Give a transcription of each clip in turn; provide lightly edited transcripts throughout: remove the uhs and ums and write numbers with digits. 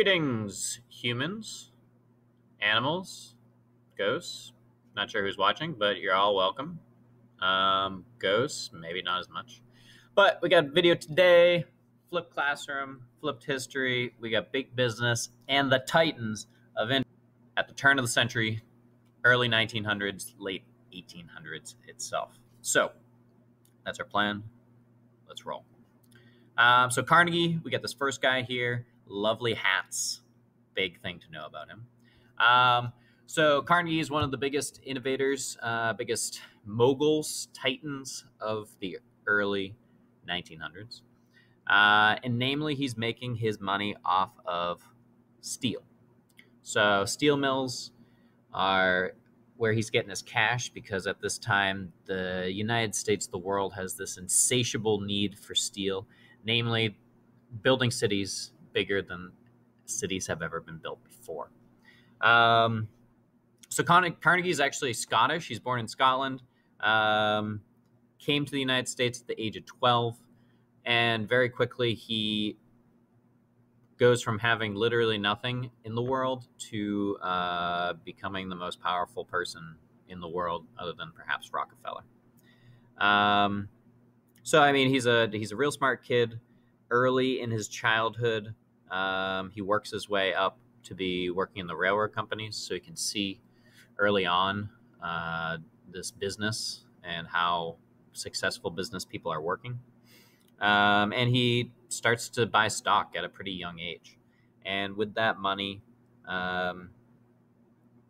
Greetings, humans, animals, ghosts. Not sure who's watching, but you're all welcome. Ghosts, maybe not as much. But we got video today, flipped classroom, flipped history. We got big business and the titans of at the turn of the century, early 1900s, late 1800s itself. So that's our plan. Let's roll. So Carnegie, we got this first guy here. Lovely hats. Big thing to know about him. So Carnegie is one of the biggest innovators, biggest moguls, titans of the early 1900s. And namely, he's making his money off of steel. So steel mills are where he's getting his cash because at this time, the United States, the world, has this insatiable need for steel, namely building cities bigger than cities have ever been built before. So Carnegie is actually Scottish. He's born in Scotland, came to the United States at the age of 12, and very quickly he goes from having literally nothing in the world to becoming the most powerful person in the world, other than perhaps Rockefeller. So I mean, he's a real smart kid. Early in his childhood, he works his way up to be working in the railroad companies, so he can see early on this business and how successful business people are working. And he starts to buy stock at a pretty young age. And with that money,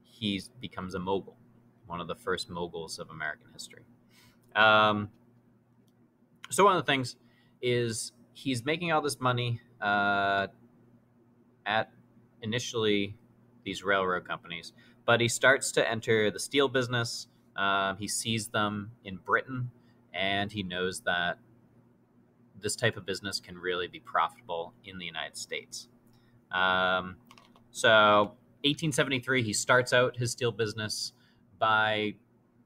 he becomes a mogul, one of the first moguls of American history. So one of the things is he's making all this money at initially these railroad companies, but he starts to enter the steel business. He sees them in Britain, and he knows that this type of business can really be profitable in the United States. So 1873, he starts out his steel business. By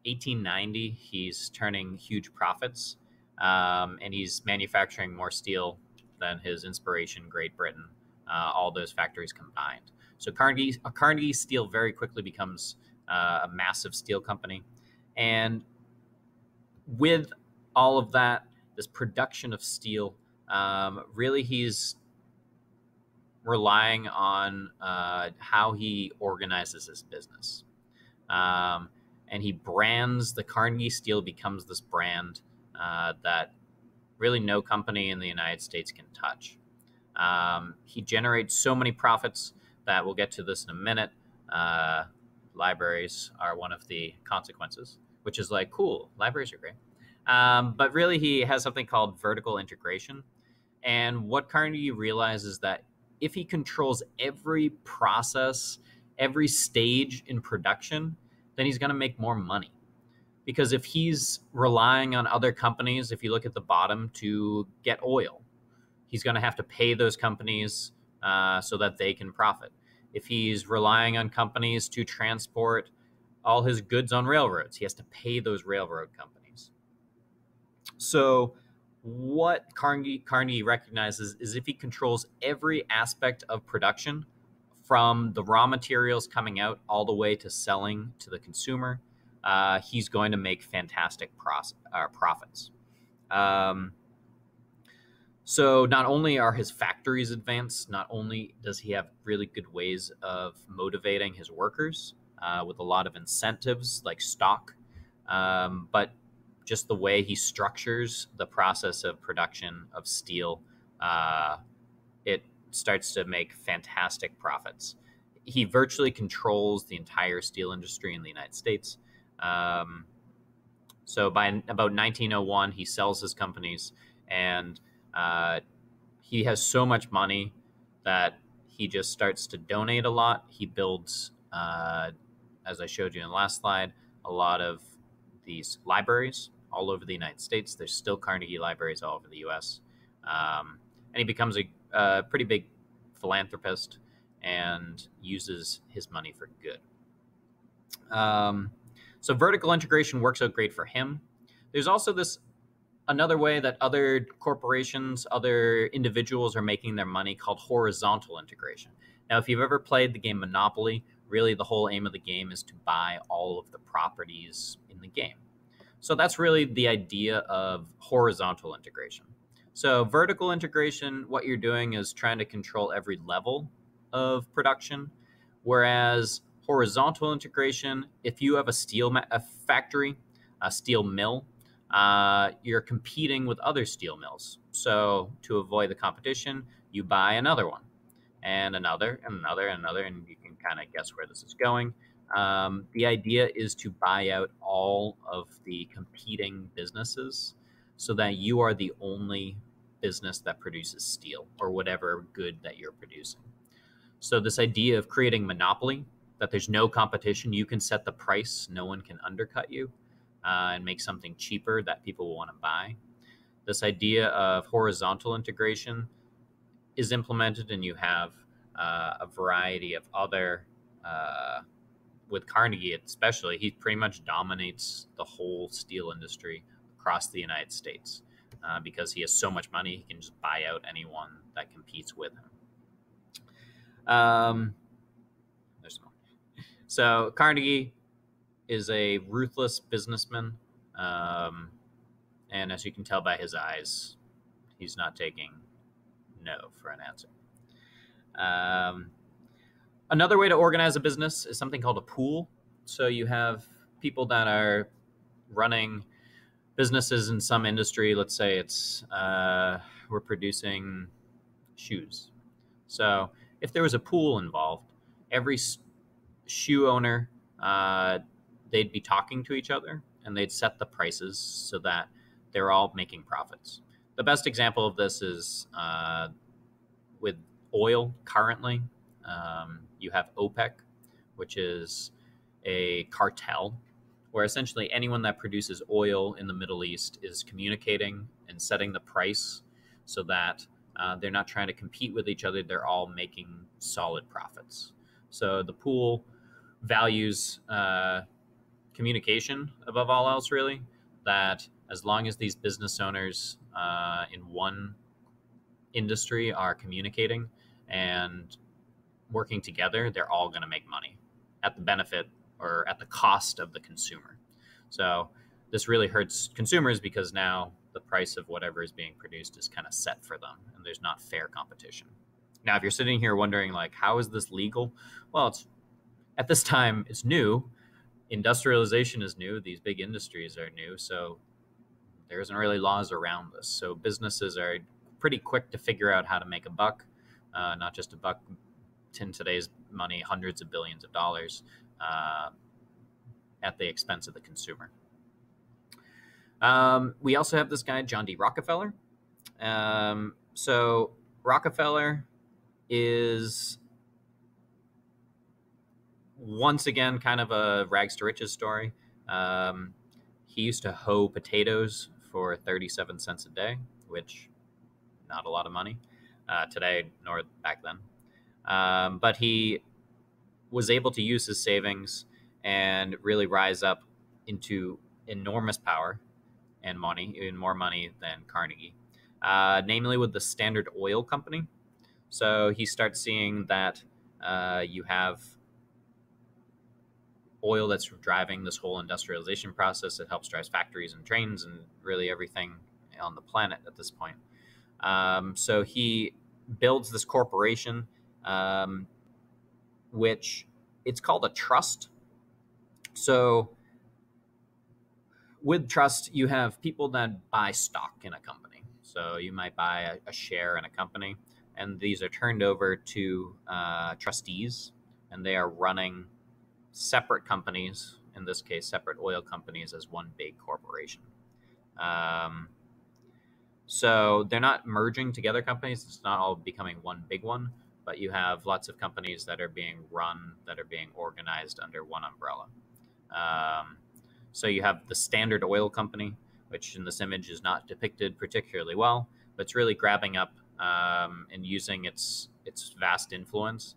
1890, he's turning huge profits, and he's manufacturing more steel than his inspiration, Great Britain, all those factories combined. So Carnegie Steel very quickly becomes a massive steel company. And with all of that, this production of steel, really he's relying on how he organizes his business. And he brands the Carnegie Steel, becomes this brand that really no company in the United States can touch. He generates so many profits that we'll get to this in a minute. Libraries are one of the consequences, which is like, cool, libraries are great. But really, he has something called vertical integration. And what Carnegie realizes is that if he controls every process, every stage in production, then he's going to make more money. Because if he's relying on other companies, if you look at the bottom, to get oil, he's going to have to pay those companies so that they can profit. If he's relying on companies to transport all his goods on railroads, he has to pay those railroad companies. So what Carnegie recognizes is if he controls every aspect of production, from the raw materials coming out all the way to selling to the consumer, he's going to make fantastic profits. So not only are his factories advanced, not only does he have really good ways of motivating his workers with a lot of incentives like stock, but just the way he structures the process of production of steel, it starts to make fantastic profits. He virtually controls the entire steel industry in the United States. So by about 1901, he sells his companies, and he has so much money that he just starts to donate a lot. He builds, as I showed you in the last slide, a lot of these libraries all over the United States. There's still Carnegie libraries all over the U.S. And he becomes a pretty big philanthropist and uses his money for good. So vertical integration works out great for him. There's also this Another way that other corporations, other individuals are making their money called horizontal integration. Now, if you've ever played the game Monopoly, really the whole aim of the game is to buy all of the properties in the game. So that's really the idea of horizontal integration. So vertical integration, what you're doing is trying to control every level of production, whereas horizontal integration, if you have a factory, a steel mill, you're competing with other steel mills. So to avoid the competition, you buy another one and another and another and another, and you can kind of guess where this is going. The idea is to buy out all of the competing businesses so that you are the only business that produces steel or whatever good that you're producing. So, this idea of creating monopoly, that there's no competition, you can set the price, no one can undercut you, and make something cheaper that people will want to buy. This idea of horizontal integration is implemented, and you have a variety of other with Carnegie especially, he pretty much dominates the whole steel industry across the United States because he has so much money, he can just buy out anyone that competes with him. There's more. So Carnegie is a ruthless businessman, and as you can tell by his eyes, he's not taking no for an answer. Another way to organize a business is something called a pool. So you have people that are running businesses in some industry. Let's say it's we're producing shoes. So if there was a pool involved, every shoe owner, they'd be talking to each other and they'd set the prices so that they're all making profits. The best example of this is with oil currently. You have OPEC, which is a cartel where essentially anyone that produces oil in the Middle East is communicating and setting the price so that they're not trying to compete with each other. They're all making solid profits. So the pool values communication above all else, really, that as long as these business owners in one industry are communicating and working together, they're all going to make money at the benefit or at the cost of the consumer. So this really hurts consumers because now the price of whatever is being produced is kind of set for them and there's not fair competition. Now, if you're sitting here wondering, like, how is this legal? Well, it's at this time, it's new. Industrialization is new. These big industries are new. So there isn't really laws around this. So businesses are pretty quick to figure out how to make a buck, not just a buck, in today's money, hundreds of billions of dollars at the expense of the consumer. We also have this guy, John D. Rockefeller. So Rockefeller is once again kind of a rags to riches story. He used to hoe potatoes for 37 cents a day, which not a lot of money today nor back then. But he was able to use his savings and really rise up into enormous power and money, even more money than Carnegie, namely with the Standard Oil Company. So he starts seeing that you have oil that's driving this whole industrialization process. It helps drive factories and trains and really everything on the planet at this point. So he builds this corporation, which it's called a trust. So with trust, you have people that buy stock in a company. So you might buy a share in a company, and these are turned over to trustees, and they are running separate companies, in this case, separate oil companies, as one big corporation. So they're not merging together companies. It's not all becoming one big one, but you have lots of companies that are being run, that are being organized under one umbrella. So you have the Standard Oil Company, which in this image is not depicted particularly well, but it's really grabbing up and using its vast influence,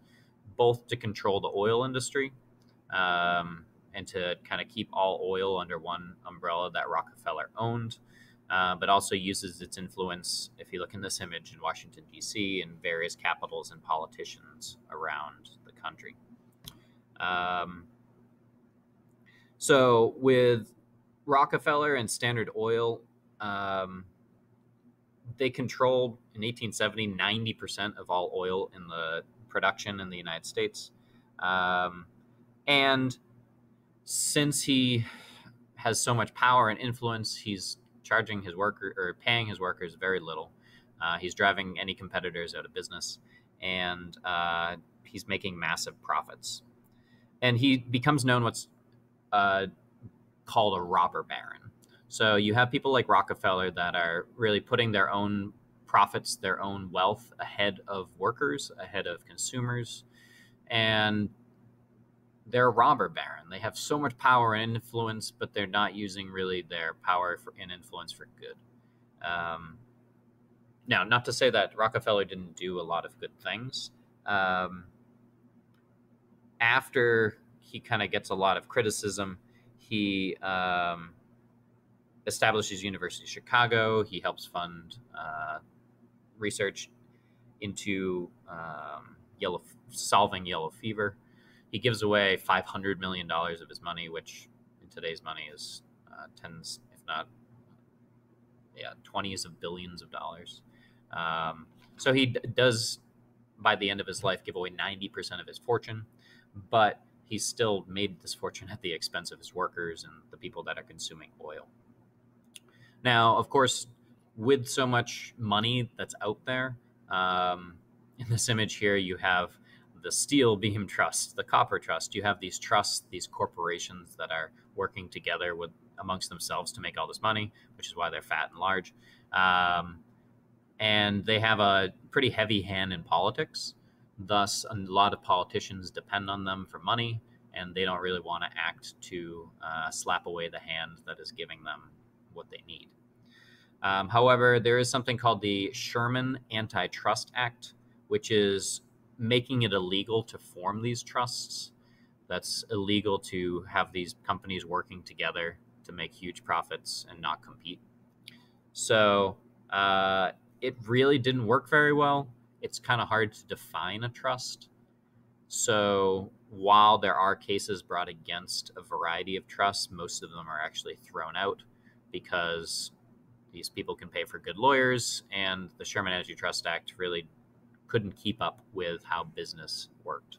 both to control the oil industry and to kind of keep all oil under one umbrella that Rockefeller owned, but also uses its influence, if you look in this image, in Washington, D.C., and various capitals and politicians around the country. So with Rockefeller and Standard Oil, they controlled, in 1870, 90% of all oil in the production in the United States. And since he has so much power and influence, he's charging his worker or paying his workers very little. He's driving any competitors out of business, and he's making massive profits. And he becomes known what's called a robber baron. So you have people like Rockefeller that are really putting their own profits, their own wealth ahead of workers, ahead of consumers, and they're a robber baron. They have so much power and influence, but they're not using really their power and influence for good. Now, not to say that Rockefeller didn't do a lot of good things. After he kind of gets a lot of criticism, he establishes University of Chicago. He helps fund research into solving yellow fever. He gives away $500 million of his money, which in today's money is tens, if not, 20s of billions of dollars. So he does, by the end of his life, give away 90% of his fortune, but he's still made this fortune at the expense of his workers and the people that are consuming oil. Now, of course, with so much money that's out there, in this image here, you have the Steel Beam Trust, the Copper Trust. You have these trusts, these corporations that are working together amongst themselves to make all this money, which is why they're fat and large. And they have a pretty heavy hand in politics. Thus, a lot of politicians depend on them for money, and they don't really want to act to slap away the hand that is giving them what they need. However, there is something called the Sherman Antitrust Act, which is making it illegal to form these trusts. That's illegal to have these companies working together to make huge profits and not compete. So it really didn't work very well. It's kind of hard to define a trust. So while there are cases brought against a variety of trusts, most of them are actually thrown out because these people can pay for good lawyers, and the Sherman Antitrust Act really couldn't keep up with how business worked.